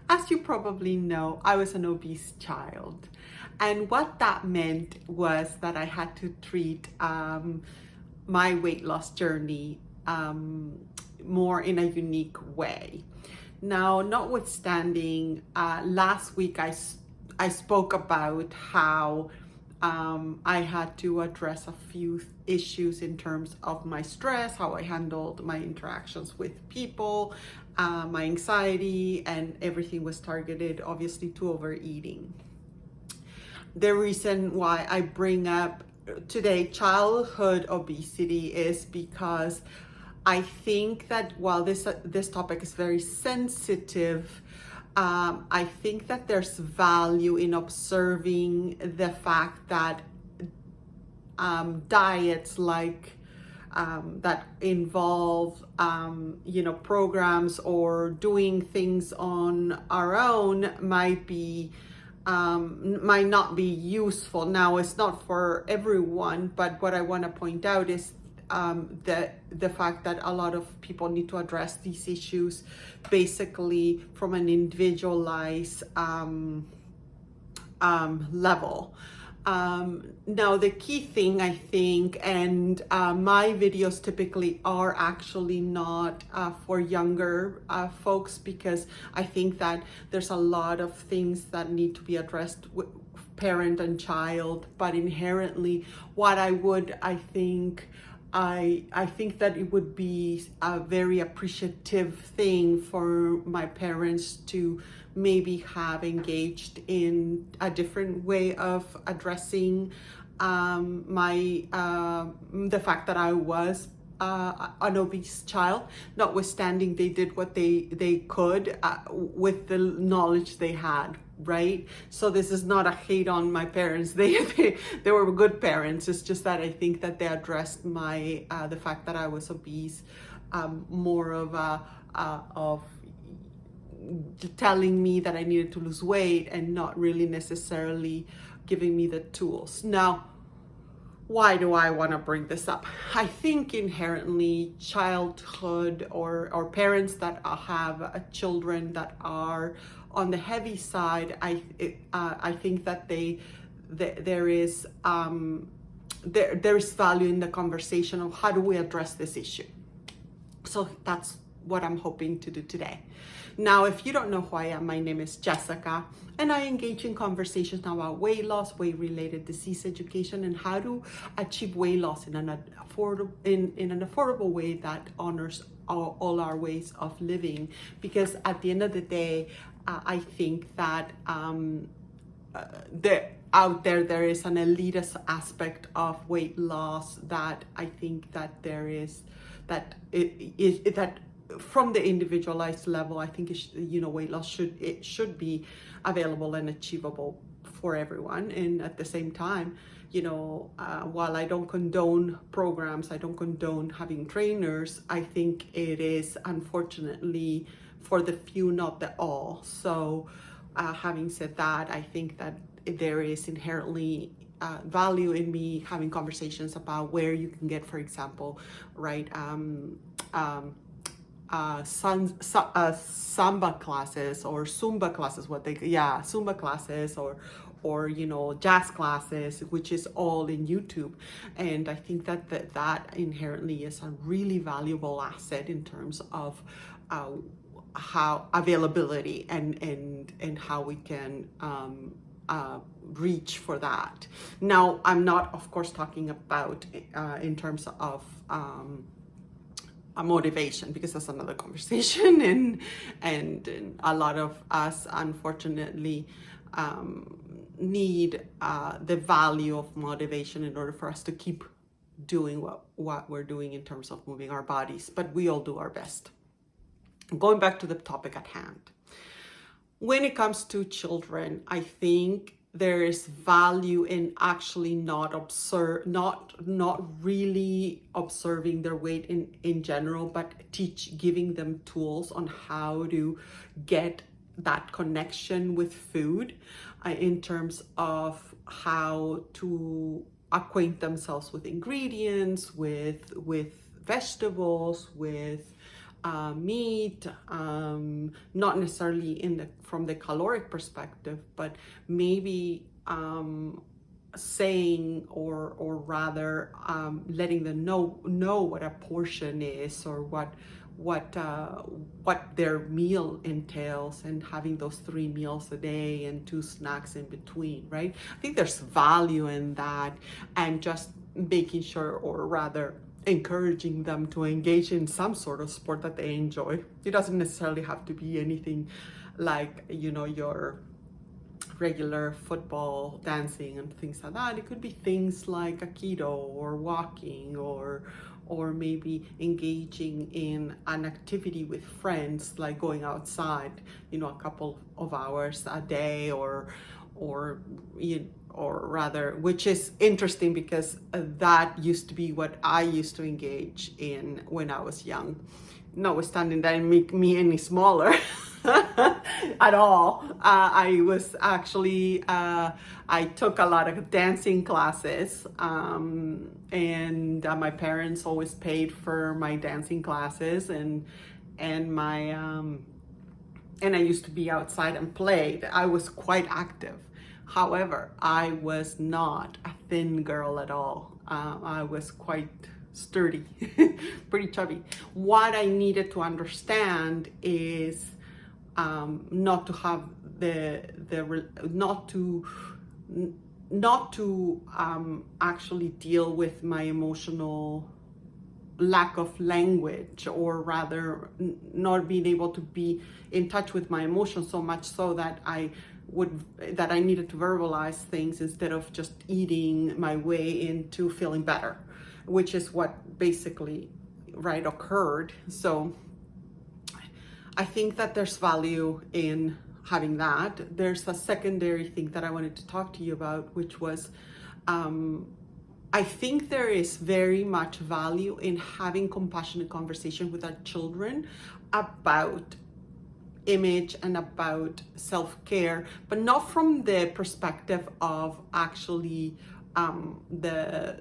As you probably know, I was an obese child. And what that meant was that I had to treat my weight loss journey more in a unique way. Now, notwithstanding, last week I spoke about how I had to address a few issues in terms of my stress, how I handled my interactions with people, my anxiety, and everything was targeted obviously to overeating. The reason why I bring up today childhood obesity is because I think that while this topic is very sensitive, I think that there's value in observing the fact that diets like that involve programs or doing things on our own might not be useful. Now, it's not for everyone, but what I want to point out is the fact that a lot of people need to address these issues basically from an individualized level. Now, the key thing I think, and my videos typically are actually not for younger folks, because I think that there's a lot of things that need to be addressed with parent and child, but inherently I think that it would be a very appreciative thing for my parents to maybe have engaged in a different way of addressing the fact that I was an obese child. Notwithstanding, they did what they could with the knowledge they had, right? So this is not a hate on my parents. They were good parents. It's just that I think that they addressed my the fact that I was obese more of telling me that I needed to lose weight and not really necessarily giving me the tools. Now, why do I want to bring this up? I think inherently childhood or parents that have children that are on the heavy side, I think that there is value in the conversation of how do we address this issue. So that's what I'm hoping to do today. Now, if you don't know who I am, my name is Jessica, and I engage in conversations about weight loss, weight-related disease education, and how to achieve weight loss in an affordable way that honors all our ways of living. Because at the end of the day, I think that out there is an elitist aspect of weight loss that I think that there is that from the individualized level, I think weight loss should be available and achievable for everyone. And at the same time, while I don't condone programs, I don't condone having trainers, I think it is unfortunately for the few, not the all. So having said that, I think that there is inherently value in me having conversations about where you can get, for example, right, samba classes or Zumba classes, Zumba classes or jazz classes, which is all in YouTube. And I think that inherently is a really valuable asset in terms of how availability and how we can reach for that. Now, I'm not, of course, talking about in terms of a motivation, because that's another conversation, and a lot of us unfortunately need the value of motivation in order for us to keep doing what we're doing in terms of moving our bodies, but we all do our best. Going back to the topic at hand, when it comes to children, I think there is value in actually not really observing their weight in general, but giving them tools on how to get that connection with food, in terms of how to acquaint themselves with ingredients, with vegetables, with meat, not necessarily from the caloric perspective, but maybe saying or rather letting them know what a portion is, or what their meal entails, and having those 3 meals a day and 2 snacks in between, right? I think there's value in that, and just making sure, or rather encouraging them to engage in some sort of sport that they enjoy. It doesn't necessarily have to be anything like, your regular football, dancing, and things like that. It could be things like Aikido or walking, or maybe engaging in an activity with friends, like going outside, a couple of hours a day, or rather, which is interesting because that used to be what I used to engage in when I was young. Notwithstanding that didn't make me any smaller at all. I was actually, I took a lot of dancing classes, and my parents always paid for my dancing classes, and my, and I used to be outside and play. I was quite active. However, I was not a thin girl at all. I was quite sturdy, pretty chubby. What I needed to understand is not to have not to actually deal with my emotional lack of language, or rather not being able to be in touch with my emotions, so much so that I needed to verbalize things instead of just eating my way into feeling better, which is what basically occurred. So I think that there's value in having that. There's a secondary thing that I wanted to talk to you about, which was I think there is very much value in having compassionate conversation with our children about image and about self-care, but not from the perspective of actually the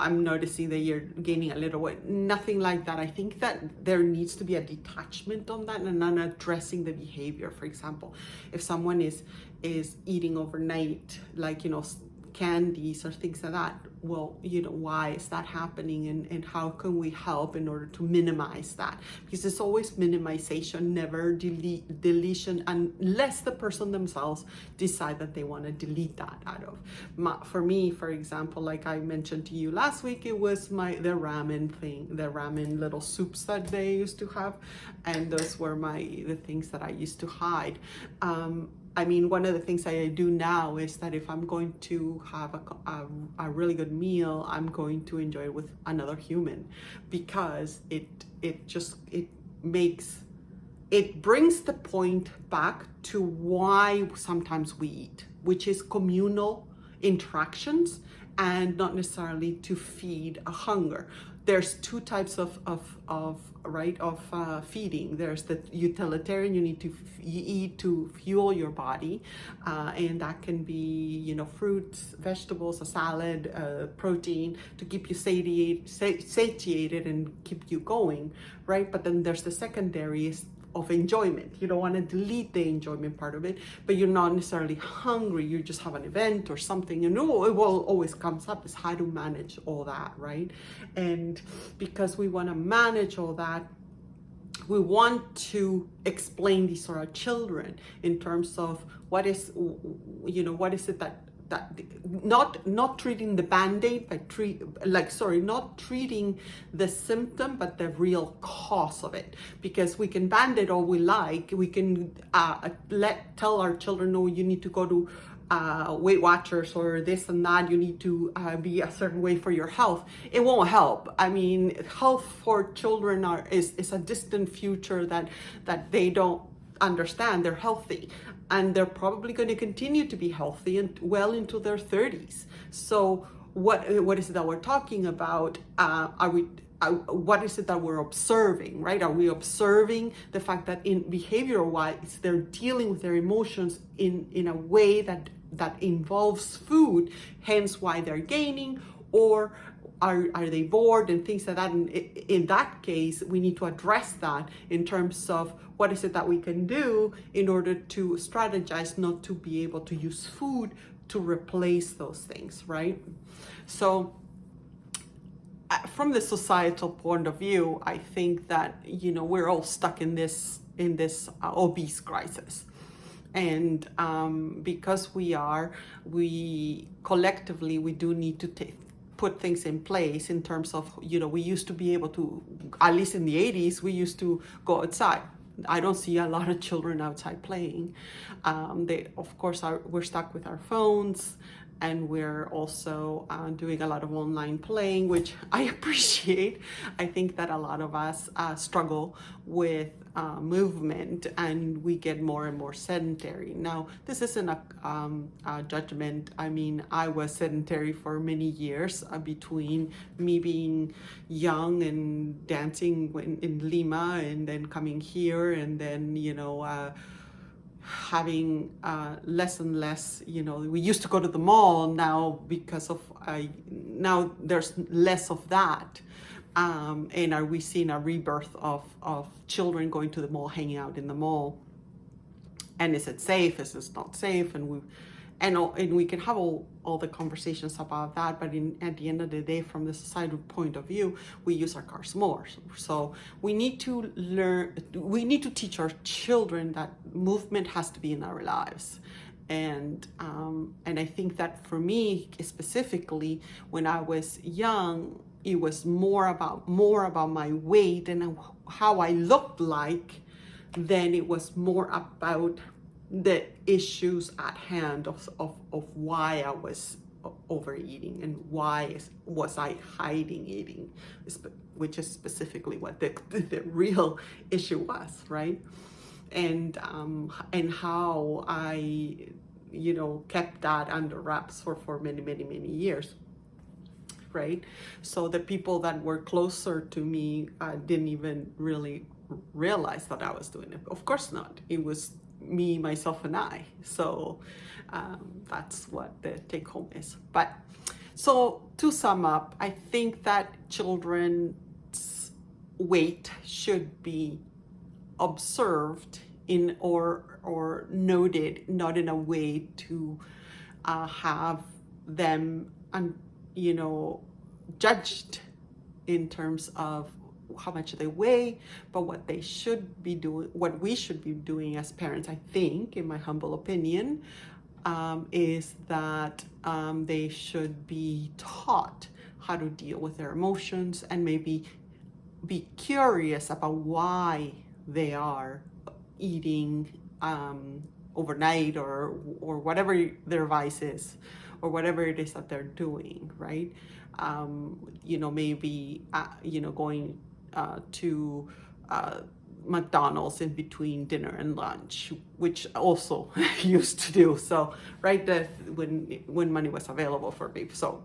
I'm noticing that you're gaining a little weight. Nothing like that. I think that there needs to be a detachment on that, and not addressing the behavior. For example, if someone is eating overnight, like, candies or things like that, well, why is that happening, and how can we help in order to minimize that? Because it's always minimization, never deletion, unless the person themselves decide that they want to delete that out of. For me, for example, like I mentioned to you last week, it was the ramen thing, the ramen little soups that they used to have, and those were the things that I used to hide. I mean, one of the things I do now is that if I'm going to have a really good meal, I'm going to enjoy it with another human, because it brings the point back to why sometimes we eat, which is communal interactions, and not necessarily to feed a hunger. There's 2 types of feeding. There's the utilitarian, you need to eat to fuel your body, and that can be, fruits, vegetables, a salad, protein, to keep you satiated and keep you going, right? But then there's the secondary of enjoyment. You don't want to delete the enjoyment part of it, but you're not necessarily hungry. You just have an event or something, it will always comes up, is how to manage all that, right? And because we want to manage all that, we want to explain this to our children in terms of what is it that not treating the band-aid, but not treating the symptom, but the real cause of it. Because we can band-aid all we like. We can tell our children, no, you need to go to Weight Watchers or this and that, you need to be a certain way for your health. It won't help. I mean, health for children is a distant future that they don't understand. They're healthy, and they're probably going to continue to be healthy and well into their 30s. So what is it that we're talking about? What is it that we're observing, right? Are we observing the fact that in behavioral wise, they're dealing with their emotions in a way that involves food, hence why they're gaining? Or are they bored and things like that. And in that case, we need to address that in terms of what is it that we can do in order to strategize not to be able to use food to replace those things, right? So from the societal point of view, I think that, you know, we're all stuck in this obese crisis. And because we collectively, we do need to put things in place in terms of, you know, we used to be able to, at least in the 80s, we used to go outside. I don't see a lot of children outside playing. They, of course, we're stuck with our phones, and we're also doing a lot of online playing, which I appreciate. I think that a lot of us struggle with movement, and we get more and more sedentary. Now, this isn't a judgment. I mean, I was sedentary for many years between me being young and dancing in Lima, and then coming here, and then, you know, having less and less, you know, we used to go to the mall. Now, because of now there's less of that, and are we seeing a rebirth of children going to the mall, hanging out in the mall? And is it safe? Is it not safe? And we can have all the conversations about that, but at the end of the day, from the societal point of view, we use our cars more. So we need to teach our children that movement has to be in our lives. And I think that for me specifically, when I was young, it was more about my weight and how I looked like, than it was more about the issues at hand of why I was overeating and why was I hiding eating, which is specifically what the real issue was, right? And how I, you know, kept that under wraps for many years, right? So the people that were closer to me didn't even really realize that I was doing it. Of course not. It was me, myself, and I. So that's what the take home is. But so to sum up, I think that children's weight should be observed in or noted, not in a way to have them, you know, judged in terms of how much they weigh, but what they should be doing, what we should be doing as parents, I think, in my humble opinion, is that they should be taught how to deal with their emotions, and maybe be curious about why they are eating overnight or whatever their vice is, or whatever it is that they're doing, right? You know, maybe you know, going to McDonald's in between dinner and lunch, which also used to do. So, right, when money was available for me. So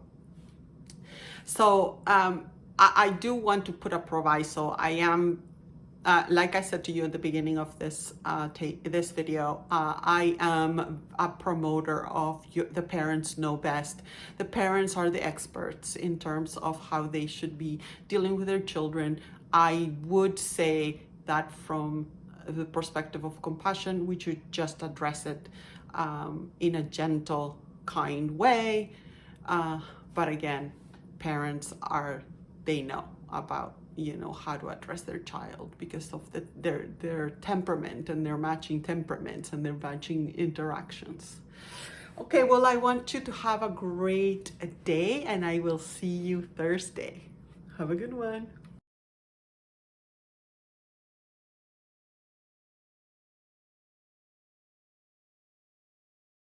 I do want to put a proviso. I am, like I said to you at the beginning of this this video, I am a promoter of the parents know best. The parents are the experts in terms of how they should be dealing with their children. I would say that from the perspective of compassion, we should just address it in a gentle, kind way. But again, parents they know about, you know, how to address their child because of their temperament and their matching temperaments and their matching interactions. Okay, well, I want you to have a great day, and I will see you Thursday. Have a good one.